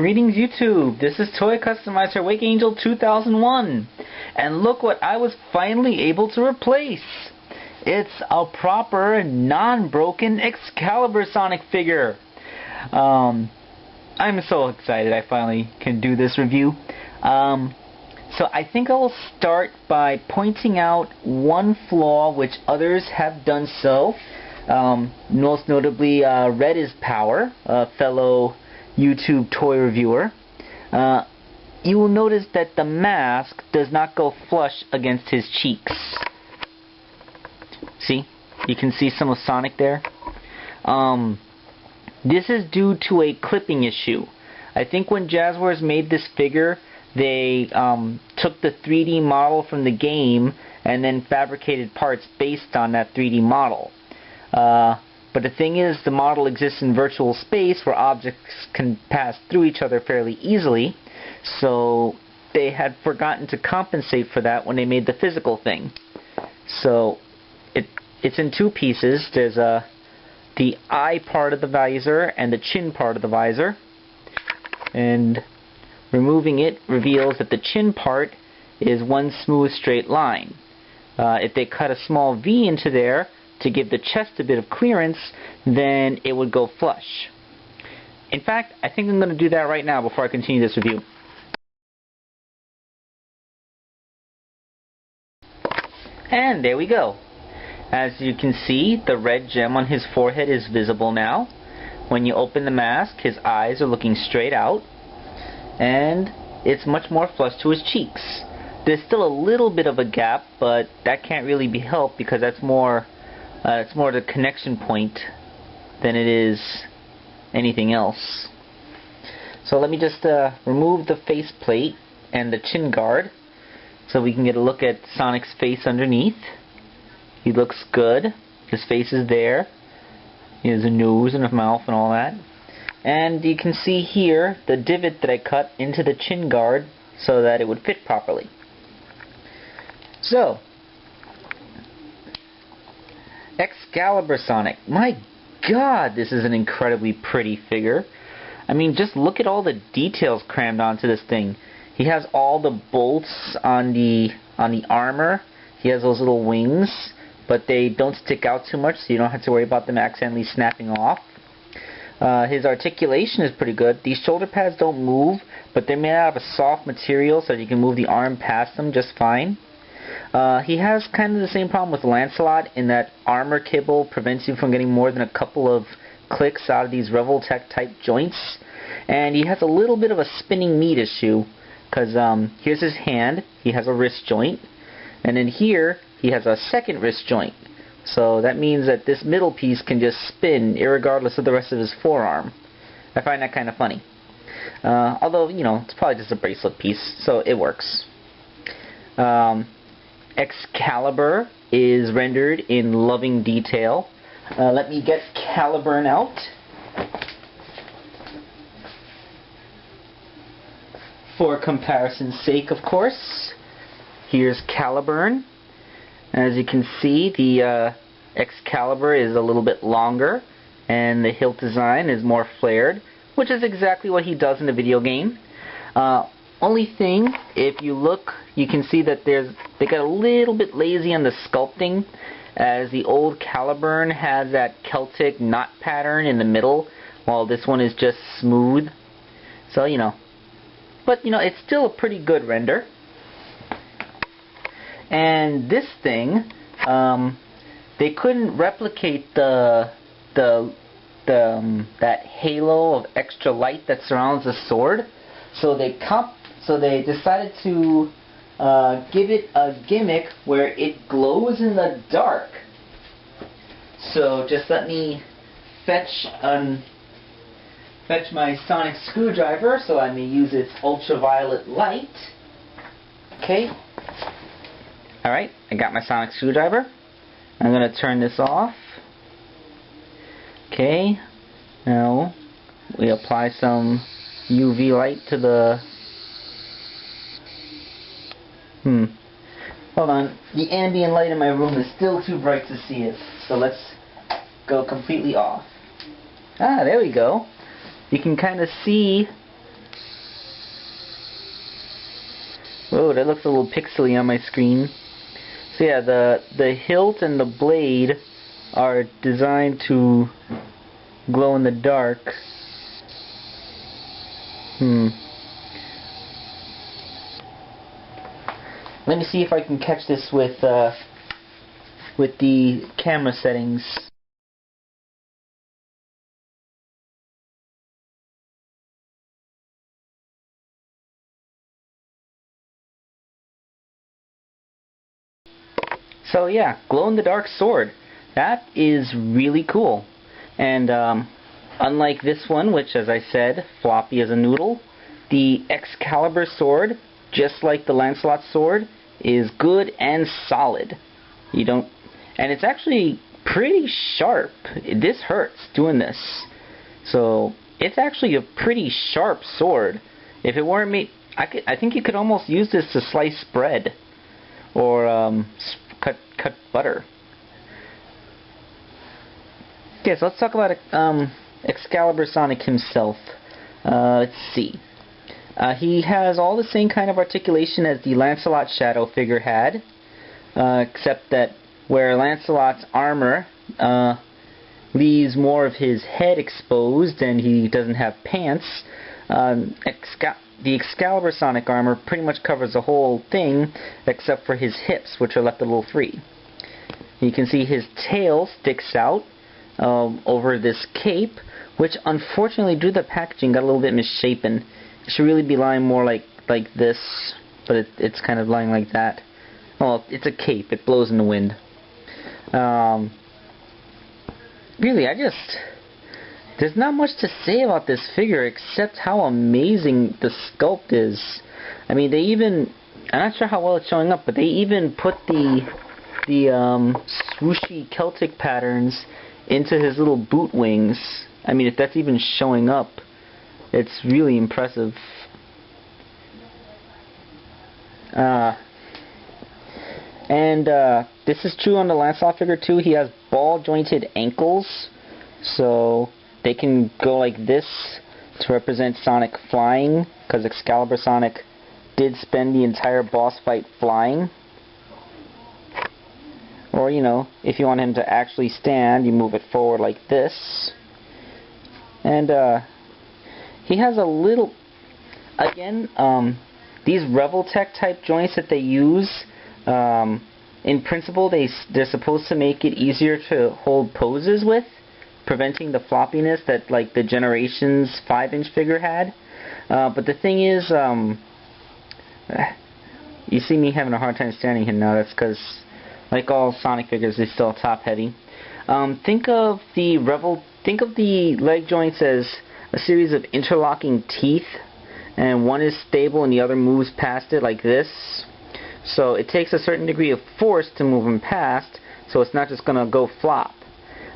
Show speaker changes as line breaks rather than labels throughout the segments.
Greetings YouTube, this is Toy Customizer Wakeangel2K1 and look what I was finally able to replace. It's a proper non-broken Excalibur Sonic figure. I'm so excited I finally can do this review. So I think I'll start by pointing out one flaw which others have done so. Most notably Red is Power, a fellow YouTube toy reviewer. You will notice that the mask does not go flush against his cheeks. See? You can see some of Sonic there. This is due to a clipping issue. I think when Jazzwares made this figure, they took the 3D model from the game and then fabricated parts based on that 3D model. But the thing is, the model exists in virtual space where objects can pass through each other fairly easily, so they had forgotten to compensate for that when they made the physical thing. So it's in two pieces. There's the eye part of the visor and the chin part of the visor, and removing it reveals that the chin part is one smooth straight line. If they cut a small V into there to give the chest a bit of clearance, then it would go flush. In fact, I think I'm going to do that right now before I continue this review. And there we go. As you can see, the red gem on his forehead is visible now. When you open the mask, his eyes are looking straight out, and it's much more flush to his cheeks. There's still a little bit of a gap, but that can't really be helped because that's more it's more the connection point than it is anything else. So let me just remove the face plate and the chin guard so we can get a look at Sonic's face underneath. He looks good. His face is there. He has a nose and a mouth and all that. And you can see here the divot that I cut into the chin guard so that it would fit properly. So, Excalibur Sonic. My God, this is an incredibly pretty figure. I mean, just look at all the details crammed onto this thing. He has all the bolts on the armor. He has those little wings, but they don't stick out too much, so you don't have to worry about them accidentally snapping off. His articulation is pretty good. These shoulder pads don't move, but they're made out of a soft material so that you can move the arm past them just fine. He has kind of the same problem with Lancelot in that armor kibble prevents you from getting more than a couple of clicks out of these Revoltech type joints. And he has a little bit of a spinning meat issue because here's his hand. He has a wrist joint. And then here he has a second wrist joint. So that means that this middle piece can just spin irregardless of the rest of his forearm. I find that kind of funny. Although, you know, it's probably just a bracelet piece, so it works. Excalibur is rendered in loving detail. Let me get Caliburn out. For comparison's sake, of course. Here's Caliburn. As you can see, the Excalibur is a little bit longer, and the hilt design is more flared, which is exactly what he does in the video game. Only thing, if you look, you can see that they got a little bit lazy on the sculpting, as the old Caliburn has that Celtic knot pattern in the middle, while this one is just smooth. So, you know. But, you know, it's still a pretty good render. And this thing, they couldn't replicate that halo of extra light that surrounds the sword, so they decided to give it a gimmick where it glows in the dark. So just let me fetch my sonic screwdriver so I may use its ultraviolet light. Okay. Alright, I got my sonic screwdriver. I'm going to turn this off. Okay. Now we apply some UV light to the... Hold on. The ambient light in my room is still too bright to see it. So let's go completely off. Ah, there we go. You can kind of see Whoa, that looks a little pixely on my screen. So yeah, the hilt and the blade are designed to glow in the dark. Let me see if I can catch this with the camera settings. So yeah, glow-in-the-dark sword. That is really cool. And unlike this one, which as I said, floppy as a noodle, the Excalibur sword, just like the Lancelot sword, is good and solid. And it's actually pretty sharp. This hurts doing this. So it's actually a pretty sharp sword. If it weren't made, I think you could almost use this to slice bread or cut butter. Okay, so let's talk about Excalibur Sonic himself. Let's see. He has all the same kind of articulation as the Lancelot Shadow figure had, except that where Lancelot's armor leaves more of his head exposed and he doesn't have pants, the Excalibur Sonic armor pretty much covers the whole thing except for his hips, which are left a little free. You can see his tail sticks out over this cape, which unfortunately due to the packaging got a little bit misshapen. It should really be lying more like this, but it's kind of lying like that. Well, it's a cape. It blows in the wind. Really, there's not much to say about this figure except how amazing the sculpt is. I mean, I'm not sure how well it's showing up, but they even put the swooshy Celtic patterns into his little boot wings. I mean, if that's even showing up, it's really impressive. This is true on the Lancelot figure too. He has ball-jointed ankles, so they can go like this to represent Sonic flying, because Excalibur Sonic did spend the entire boss fight flying. Or, you know, if you want him to actually stand, you move it forward like this. And he has a little, again, these Revoltech type joints that they use, in principle they're supposed to make it easier to hold poses with, preventing the floppiness that like the Generations 5-inch figure had. But the thing is, you see me having a hard time standing here now. That's because, like all Sonic figures, they're still top heavy. Think of the leg joints as a series of interlocking teeth, and one is stable and the other moves past it like this. So it takes a certain degree of force to move them past, so it's not just gonna go flop.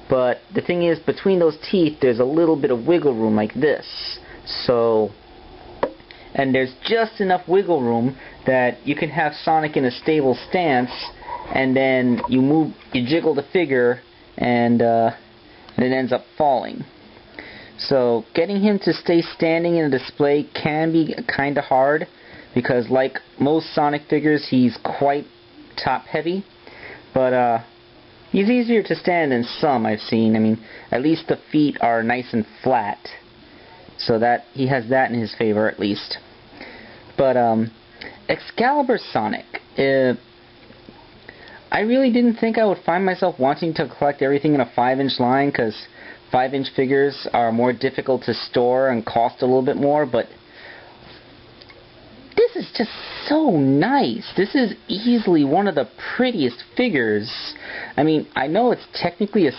But the thing is, between those teeth, there's a little bit of wiggle room like this. So, and there's just enough wiggle room that you can have Sonic in a stable stance, and then you jiggle the figure, and it ends up falling. So getting him to stay standing in a display can be kind of hard, because like most Sonic figures, he's quite top heavy. But he's easier to stand than some I've seen. I mean, at least the feet are nice and flat, so that he has that in his favor at least. But Excalibur Sonic, I really didn't think I would find myself wanting to collect everything in a 5-inch line, because 5-inch figures are more difficult to store and cost a little bit more, but this is just so nice. This is easily one of the prettiest figures. I mean, I know it's technically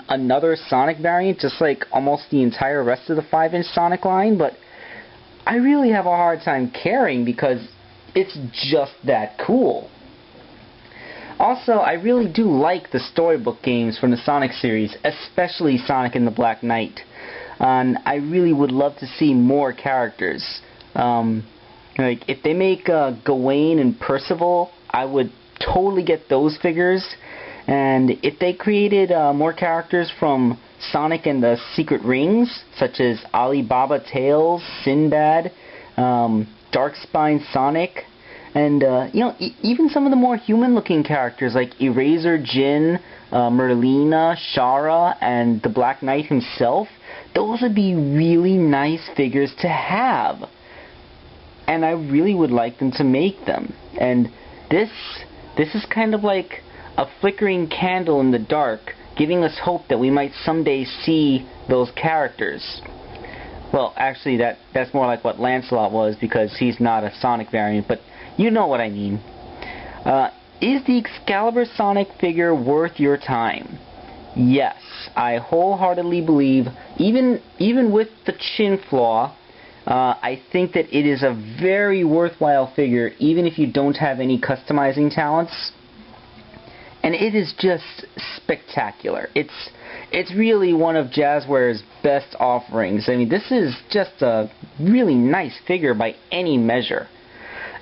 another Sonic variant, just like almost the entire rest of the 5-inch Sonic line, but I really have a hard time caring because it's just that cool. Also, I really do like the storybook games from the Sonic series, especially Sonic and the Black Knight. And I really would love to see more characters. Like, if they make Gawain and Percival, I would totally get those figures. And if they created more characters from Sonic and the Secret Rings, such as Alibaba Tails, Sinbad, Darkspine Sonic, And, you know, even some of the more human-looking characters like Eraser, Jin, Merlina, Shara, and the Black Knight himself, those would be really nice figures to have. And I really would like them to make them. And this is kind of like a flickering candle in the dark, giving us hope that we might someday see those characters. Well, actually, that's more like what Lancelot was, because he's not a Sonic variant, but you know what I mean. Is the Excalibur Sonic figure worth your time? Yes, I wholeheartedly believe, even with the chin flaw, I think that it is a very worthwhile figure, even if you don't have any customizing talents. And it is just spectacular. It's really one of Jazzware's best offerings. I mean, this is just a really nice figure by any measure.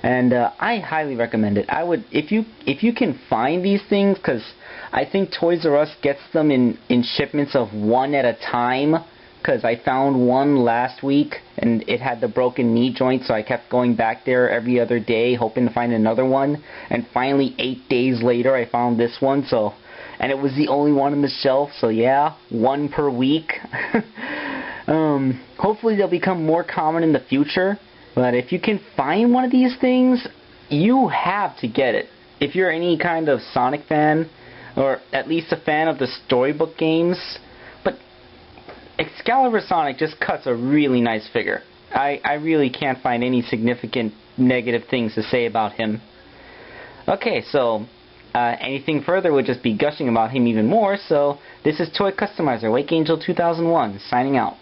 And I highly recommend it. I would, if you can find these things, because I think Toys R Us gets them in shipments of one at a time, because I found one last week and it had the broken knee joint, so I kept going back there every other day hoping to find another one, and finally 8 days later I found this one, so, and it was the only one on the shelf, so yeah, one per week. Hopefully they'll become more common in the future, but if you can find one of these things, you have to get it. If you're any kind of Sonic fan, or at least a fan of the storybook games. Excalibur Sonic just cuts a really nice figure. I really can't find any significant negative things to say about him. Okay, so anything further would just be gushing about him even more, so this is Toy Customizer, Wakeangel2K1, signing out.